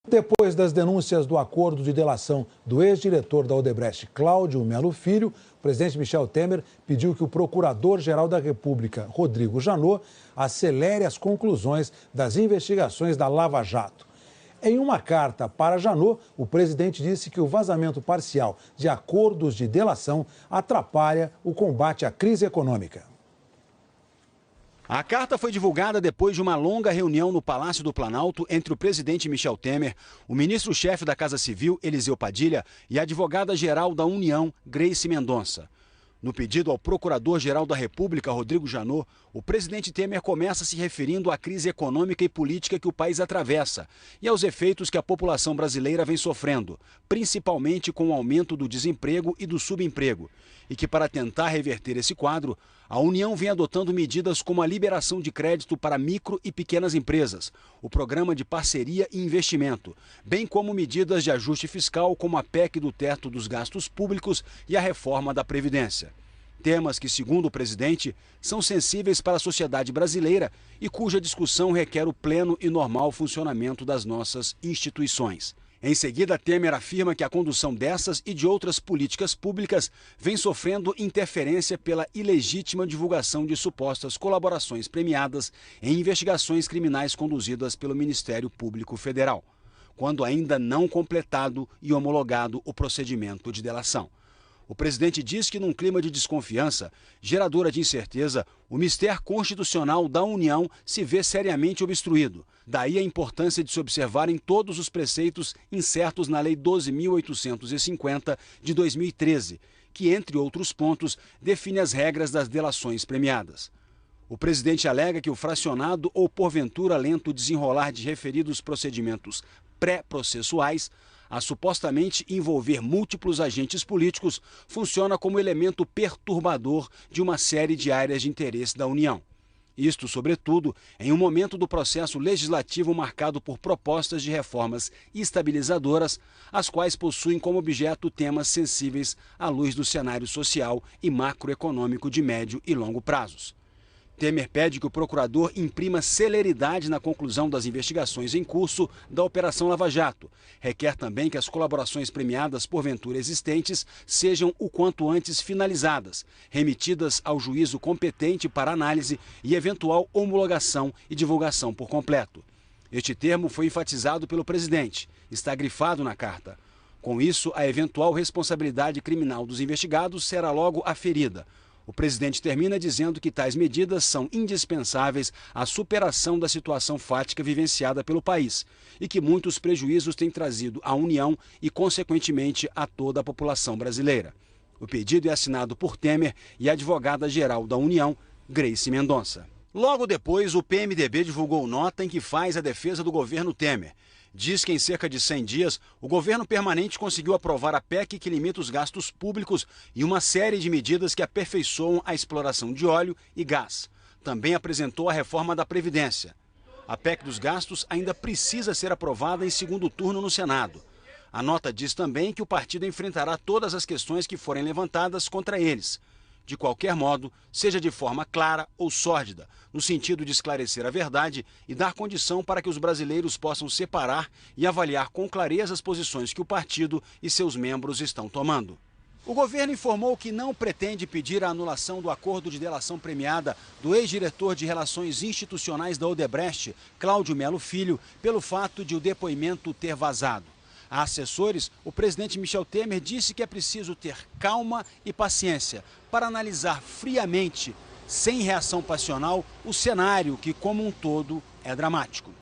Depois das denúncias do acordo de delação do ex-diretor da Odebrecht, Cláudio Melo Filho, o presidente Michel Temer pediu que o Procurador-Geral da República, Rodrigo Janot, acelere as conclusões das investigações da Lava Jato. Em uma carta para Janot, o presidente disse que o vazamento parcial de acordos de delação atrapalha o combate à crise econômica. A carta foi divulgada depois de uma longa reunião no Palácio do Planalto entre o presidente Michel Temer, o ministro-chefe da Casa Civil, Eliseu Padilha, e a advogada-geral da União, Grace Mendonça. No pedido ao Procurador-Geral da República, Rodrigo Janot, o presidente Temer começa se referindo à crise econômica e política que o país atravessa e aos efeitos que a população brasileira vem sofrendo, principalmente com o aumento do desemprego e do subemprego, e que para tentar reverter esse quadro, a União vem adotando medidas como a liberação de crédito para micro e pequenas empresas, o Programa de Parceria e Investimento, bem como medidas de ajuste fiscal como a PEC do teto dos gastos públicos e a reforma da Previdência. Temas que, segundo o presidente, são sensíveis para a sociedade brasileira e cuja discussão requer o pleno e normal funcionamento das nossas instituições. Em seguida, Temer afirma que a condução dessas e de outras políticas públicas vem sofrendo interferência pela ilegítima divulgação de supostas colaborações premiadas em investigações criminais conduzidas pelo Ministério Público Federal, quando ainda não completado e homologado o procedimento de delação. O presidente diz que, num clima de desconfiança, geradora de incerteza, o mistério constitucional da União se vê seriamente obstruído. Daí a importância de se observarem todos os preceitos incertos na Lei 12.850 de 2013, que, entre outros pontos, define as regras das delações premiadas. O presidente alega que o fracionado ou porventura lento desenrolar de referidos procedimentos pré-processuais, a supostamente envolver múltiplos agentes políticos, funciona como elemento perturbador de uma série de áreas de interesse da União. Isto, sobretudo, em um momento do processo legislativo marcado por propostas de reformas estabilizadoras, as quais possuem como objeto temas sensíveis à luz do cenário social e macroeconômico de médio e longo prazos. Temer pede que o procurador imprima celeridade na conclusão das investigações em curso da Operação Lava Jato. Requer também que as colaborações premiadas porventura existentes sejam o quanto antes finalizadas, remetidas ao juízo competente para análise e eventual homologação e divulgação por completo. Este termo foi enfatizado pelo presidente, está grifado na carta. Com isso, a eventual responsabilidade criminal dos investigados será logo aferida. O presidente termina dizendo que tais medidas são indispensáveis à superação da situação fática vivenciada pelo país e que muitos prejuízos têm trazido à União e, consequentemente, a toda a população brasileira. O pedido é assinado por Temer e a advogada-geral da União, Grace Mendonça. Logo depois, o PMDB divulgou nota em que faz a defesa do governo Temer. Diz que em cerca de 100 dias, o governo permanente conseguiu aprovar a PEC que limita os gastos públicos e uma série de medidas que aperfeiçoam a exploração de óleo e gás. Também apresentou a reforma da Previdência. A PEC dos gastos ainda precisa ser aprovada em segundo turno no Senado. A nota diz também que o partido enfrentará todas as questões que forem levantadas contra eles. De qualquer modo, seja de forma clara ou sórdida, no sentido de esclarecer a verdade e dar condição para que os brasileiros possam separar e avaliar com clareza as posições que o partido e seus membros estão tomando. O governo informou que não pretende pedir a anulação do acordo de delação premiada do ex-diretor de Relações Institucionais da Odebrecht, Cláudio Melo Filho, pelo fato de o depoimento ter vazado. A assessores, o presidente Michel Temer disse que é preciso ter calma e paciência para analisar friamente, sem reação passional, o cenário que, como um todo, é dramático.